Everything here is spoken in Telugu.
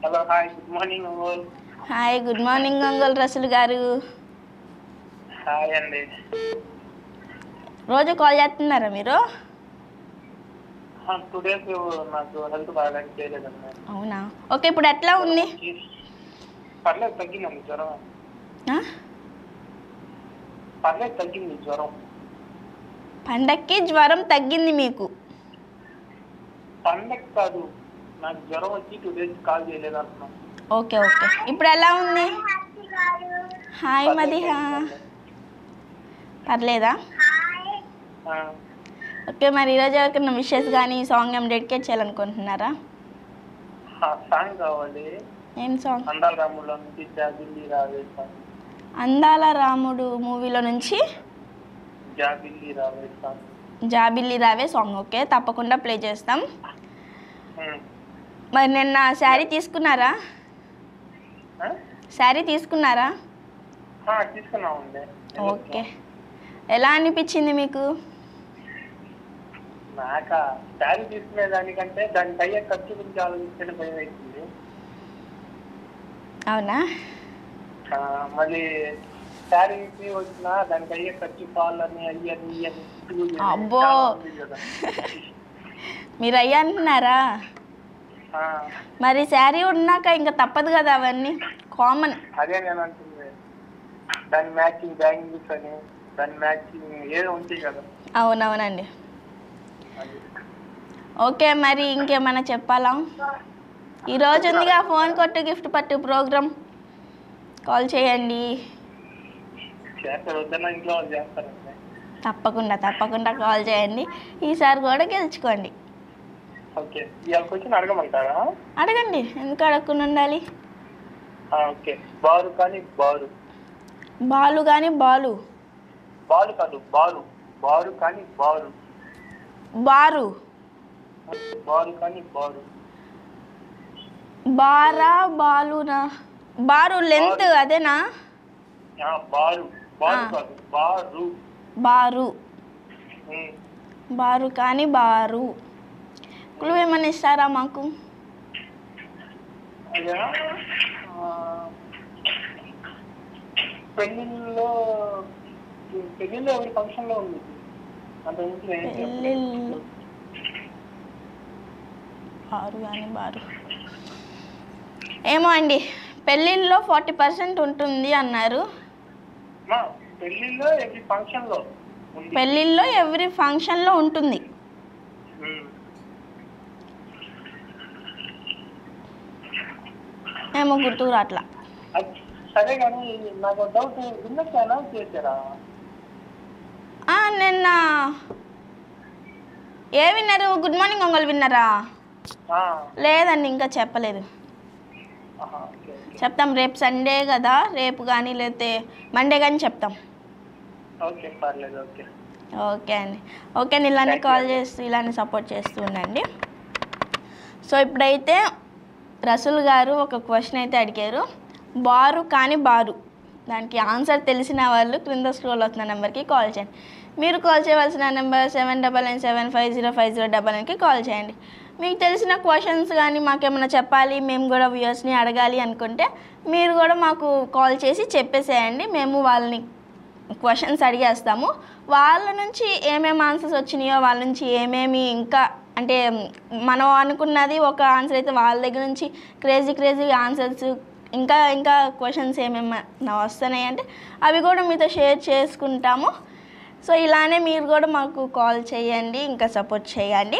Hello hi good morning uncle. Hi good morning uncle Rasool garu. Hi అండి. రోజు కాల్ చేస్తున్నారా మీరు? 2 డేస్ నాకు హెల్త్ బాగాలేక చేయలేదండి. అవునా, ఓకే. ఇప్పుడు ఎట్లా ఉంది? పర్లేదు తగ్గిందండి జ్వరం. పర్లేదు తగ్గింది జ్వరం. పండక్కి జ్వరం తగ్గింది మీకు? పండగ కాదు, నాకు జ్వరం వచ్చి 2 డేస్ కాల్ చేయలేదు అంటున్నాను. ఓకే ఓకే, ఇప్పుడు ఎలా ఉంది? హాయ్ మదిహా. పర్లేదా? ఓకే, మరి ఈరోజు ఎవరికైనా విషెస్ కానీ సాంగ్ ఏం డెడికేట్ చేయాలనుకుంటున్నారా? సాంగ్ కావాలి. ఏం సాంగ్? అందాల రాముడులో నుంచి జాబిల్లి రావే సాంగ్. అందాల రాముడు మూవీలో నుంచి జాబిల్లి రావే సాంగ్. జాబిల్లి రావే సాంగ్. ఓకే, తప్పకుండా ప్లే చేస్తాం. మరి నిన్న శారీ తీసుకున్నారా? శారీ తీసుకున్నారా? తీసుకున్నామండి. ఓకే, ఎలా అనిపించింది మీకు? నాకా శారీ తీసుకునే దానికంటే దానికి అయ్యే ఖర్చు గురించి ఆలోచిస్తే భయం అవుతుంది. అవునా? మళ్ళీ శారీకి వచ్చిన దానికి అయ్యే ఖర్చు పాలని అయ్యని అబ్బో, మీరు అయ్యా అంటున్నారా? మరి శారీ ఉన్నాక ఇంకా తప్పదు కదా, అవన్నీ కామన్. అదే నేను అంటుంది, దాని మ్యాచింగ్ బ్యాంగిల్స్ అని దాని మ్యాచింగ్ ఏదో ఉంటాయి కదా. అవునవునండి. ఓకే, మరి ఇంకేమైనా చెప్పాలా? ఈరోజు ఉందిగా ఫోన్ కొట్టు గిఫ్ట్ పట్టు ప్రోగ్రామ్, కాల్ చేయండి. ఇంట్లో వాళ్ళు చేస్తారండి. తప్పకుండా తప్పకుండా కాల్ చేయండి. ఈసారి కూడా గెలుచుకోండి. ఓకే, ఇవాళ క్వశ్చన్ అడగమంటారా? అడగండి, ఎందుకు అడగకుండా ఉండాలి. ఓకే, బారు కానీ బారు. బాలు కానీ బాలు. బాలు కాదు బారు. బారు కానీ బారు. బారు. బారు కానీ బారు. బారా బాలునా? బారు లెంత్ అదేనా? బారు. బారు కాదు బారు. బారు. బారు కానీ బారు. క్లూ ఏమన్నా ఇస్తారా మాకు? పెళ్ళిళ్ళలో ఎవరి ఫంక్షన్ లో ఉంది. పెళ్ళిళ్ళు బారు కానీ బారు ఏమో అండి. పెళ్ళిళ్ళలో 40% ఉంటుంది అన్నారు. పెళ్ళిళ్ళలో ఎవ్రీ ఫంక్షన్లో ఉంటుంది. ఏమో గుర్తుకు రాట్లా. సరే కానీ నాకు డౌట్, విన్నర్స్ అనౌన్స్ చేశారా? నిన్న ఏ విన్నరు? గుడ్ మార్నింగ్ ఒంగోలు విన్నరా? లేదండి, ఇంకా చెప్పలేదు. చెప్తాం, రేపు సండే కదా, రేపు కానీ లేకపోతే మండే కానీ చెప్తాం. ఓకే అండి. ఓకే అండి, ఇలానే కాల్ చేస్తూ ఇలానే సపోర్ట్ చేస్తూ ఉండండి. సో ఇప్పుడైతే రసూల్ గారు ఒక క్వశ్చన్ అయితే అడిగారు, బారు కానీ బారు. దానికి ఆన్సర్ తెలిసిన వాళ్ళు క్రింద స్క్రోల్ అవుతున్న నెంబర్కి కాల్ చేయండి. మీరు కాల్ చేయవలసిన నెంబర్ 7997505099కి కాల్ చేయండి. మీకు తెలిసిన క్వశ్చన్స్ కానీ మాకేమైనా చెప్పాలి, మేము కూడా వ్యూయర్స్ని అడగాలి అనుకుంటే మీరు కూడా మాకు కాల్ చేసి చెప్పేసేయండి. మేము వాళ్ళని క్వశ్చన్స్ అడిగేస్తాము. వాళ్ళ నుంచి ఏమేమి ఆన్సర్స్ వచ్చినాయో, వాళ్ళ నుంచి ఏమేమి ఇంకా అంటే మనం అనుకున్నది ఒక ఆన్సర్ అయితే వాళ్ళ దగ్గర నుంచి క్రేజీ ఆన్సర్స్ ఇంకా క్వశ్చన్స్ ఏమేమి వస్తున్నాయి అంటే అవి కూడా మీతో షేర్ చేసుకుంటాము. సో ఇలానే మీరు కూడా మాకు కాల్ చేయండి, ఇంకా సపోర్ట్ చేయండి.